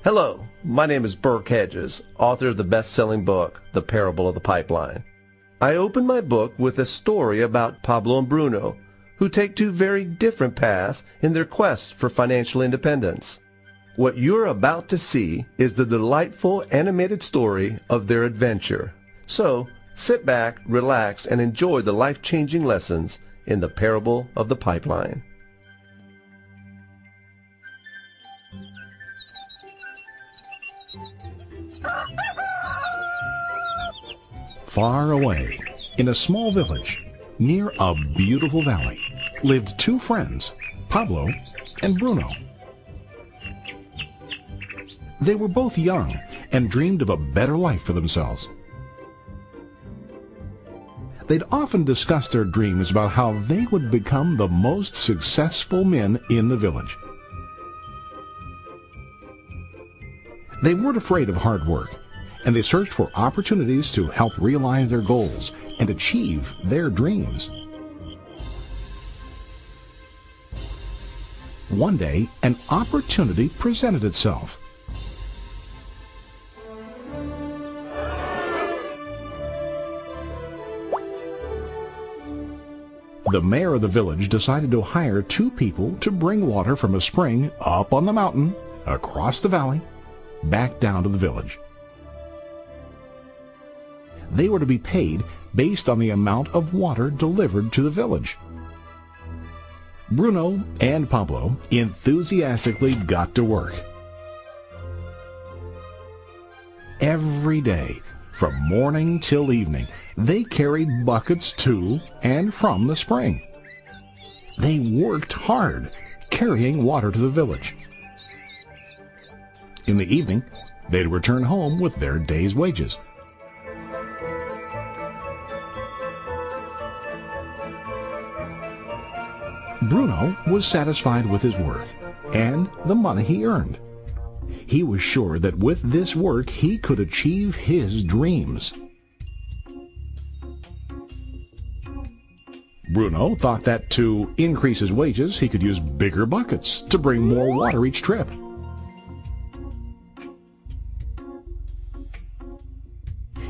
Hello, my name is Burke Hedges, author of the best-selling book, The Parable of the Pipeline. I open my book with a story about Pablo and Bruno, who take two very different paths in their quest for financial independence. What you're about to see is the delightful animated story of their adventure. So, sit back, relax, and enjoy the life-changing lessons in The Parable of the Pipeline. Far away, in a small village, near a beautiful valley, lived two friends, Pablo and Bruno. They were both young and dreamed of a better life for themselves. They'd often discussed their dreams about how they would become the most successful men in the village. They weren't afraid of hard work, and they searched for opportunities to help realize their goals and achieve their dreams. One day, an opportunity presented itself. The mayor of the village decided to hire two people to bring water from a spring up on the mountain, across the valley, back down to the village. They were to be paid based on the amount of water delivered to the village. Bruno and Pablo enthusiastically got to work. Every day, from morning till evening, they carried buckets to and from the spring. They worked hard, carrying water to the village. In the evening, they'd return home with their day's wages. Bruno was satisfied with his work and the money he earned. He was sure that with this work he could achieve his dreams. Bruno thought that to increase his wages he could use bigger buckets to bring more water each trip.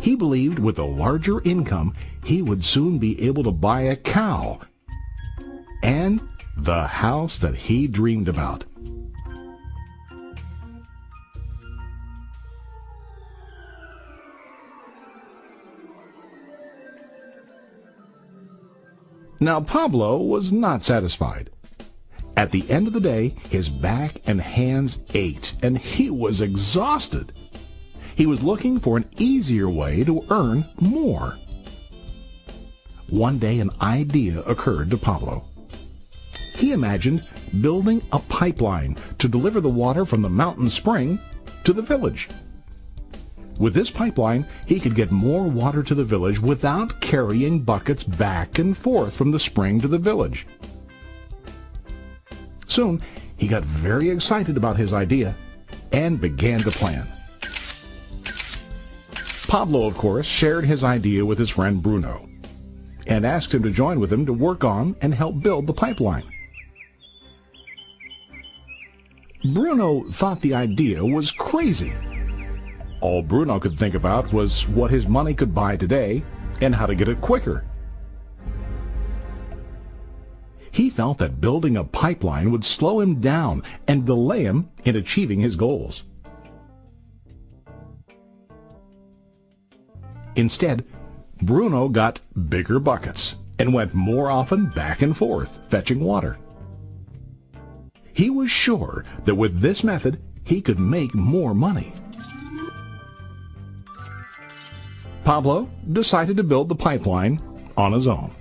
He believed with a larger income he would soon be able to buy a cow and the house that he dreamed about. Now Pablo was not satisfied. At the end of the day, his back and hands ached, and he was exhausted. He was looking for an easier way to earn more. One day an idea occurred to Pablo. He imagined building a pipeline to deliver the water from the mountain spring to the village. With this pipeline, he could get more water to the village without carrying buckets back and forth from the spring to the village. Soon, he got very excited about his idea and began to plan. Pablo, of course, shared his idea with his friend Bruno and asked him to join with him to work on and help build the pipeline. Bruno thought the idea was crazy. All Bruno could think about was what his money could buy today and how to get it quicker. He felt that building a pipeline would slow him down and delay him in achieving his goals. Instead, Bruno got bigger buckets and went more often back and forth fetching water. He was sure that with this method he could make more money. Pablo decided to build the pipeline on his own.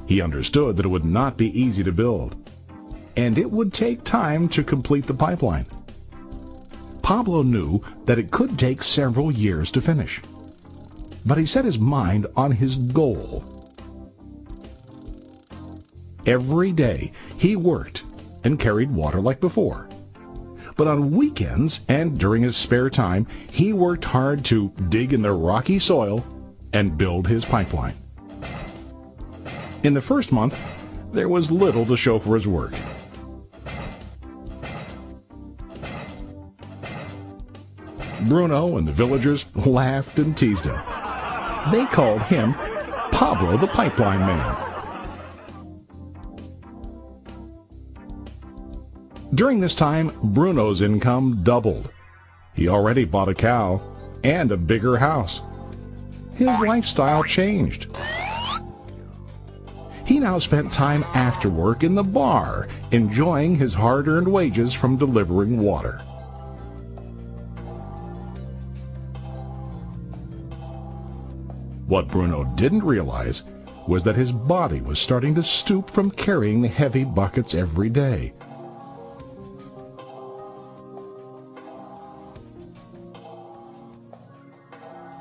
He understood that it would not be easy to build, and it would take time to complete the pipeline. Pablo knew that it could take several years to finish, but he set his mind on his goal. Every day he worked and carried water like before. But on weekends and during his spare time, he worked hard to dig in the rocky soil and build his pipeline. In the first month, there was little to show for his work. Bruno and the villagers laughed and teased him. They called him Pablo the Pipeline Man. During this time, Bruno's income doubled. He already bought a cow and a bigger house. His lifestyle changed. He now spent time after work in the bar, enjoying his hard-earned wages from delivering water. What Bruno didn't realize was that his body was starting to stoop from carrying the heavy buckets every day.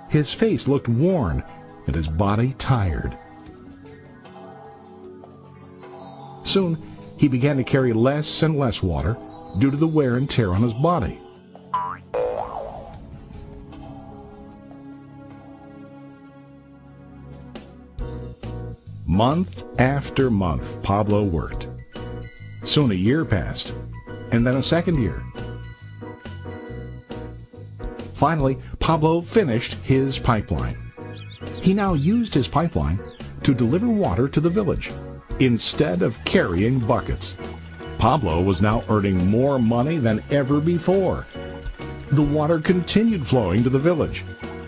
His face looked worn and his body tired. Soon, he began to carry less and less water due to the wear and tear on his body. Month after month, Pablo worked. Soon a year passed, and then a second year. Finally, Pablo finished his pipeline. He now used his pipeline to deliver water to the village instead of carrying buckets. Pablo was now earning more money than ever before. The water continued flowing to the village,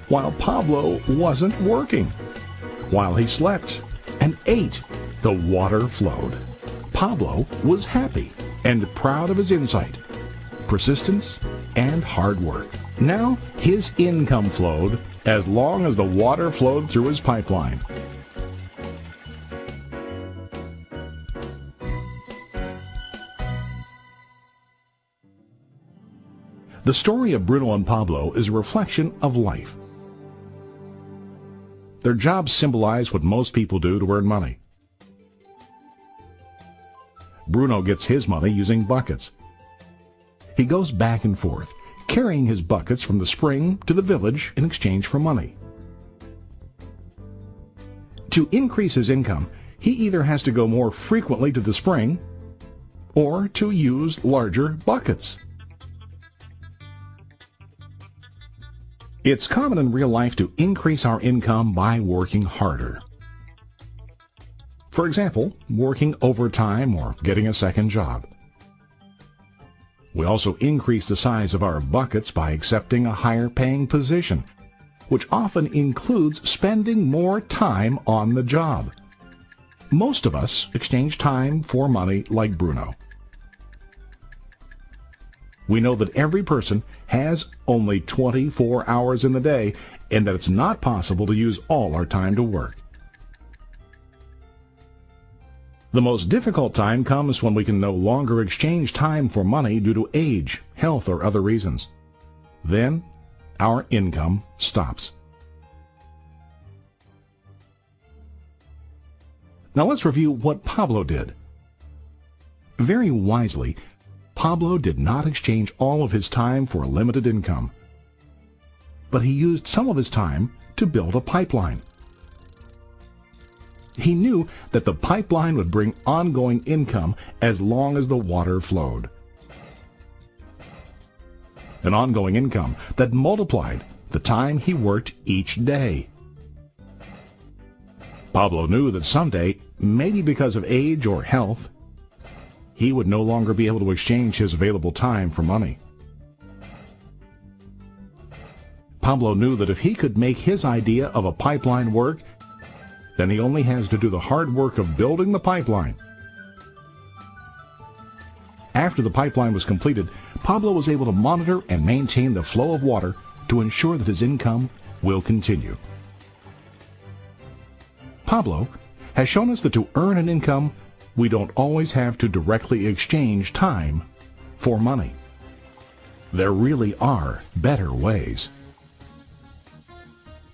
while Pablo wasn't working. While he slept and ate, the water flowed. Pablo was happy and proud of his insight, persistence, and hard work. Now his income flowed as long as the water flowed through his pipeline. The story of Bruno and Pablo is a reflection of life. Their jobs symbolize what most people do to earn money. Bruno gets his money using buckets. He goes back and forth, carrying his buckets from the spring to the village in exchange for money. To increase his income, he either has to go more frequently to the spring or to use larger buckets. It's common in real life to increase our income by working harder. For example, working overtime or getting a second job. We also increase the size of our buckets by accepting a higher-paying position, which often includes spending more time on the job. Most of us exchange time for money like Bruno. We know that every person has only 24 hours in the day and that it's not possible to use all our time to work. The most difficult time comes when we can no longer exchange time for money due to age, health, or other reasons. Then, our income stops. Now let's review what Pablo did. Very wisely, Pablo did not exchange all of his time for a limited income, but he used some of his time to build a pipeline. He knew that the pipeline would bring ongoing income as long as the water flowed. An ongoing income that multiplied the time he worked each day. Pablo knew that someday, maybe because of age or health, he would no longer be able to exchange his available time for money. Pablo knew that if he could make his idea of a pipeline work, then he only has to do the hard work of building the pipeline. After the pipeline was completed, Pablo was able to monitor and maintain the flow of water to ensure that his income will continue. Pablo has shown us that to earn an income, we don't always have to directly exchange time for money. There really are better ways.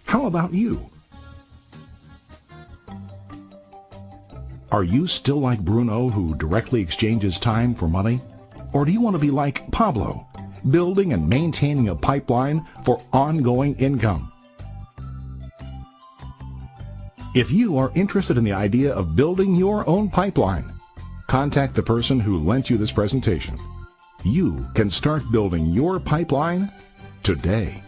How about you? Are you still like Bruno, who directly exchanges time for money? Or do you want to be like Pablo, building and maintaining a pipeline for ongoing income? If you are interested in the idea of building your own pipeline, contact the person who lent you this presentation. You can start building your pipeline today.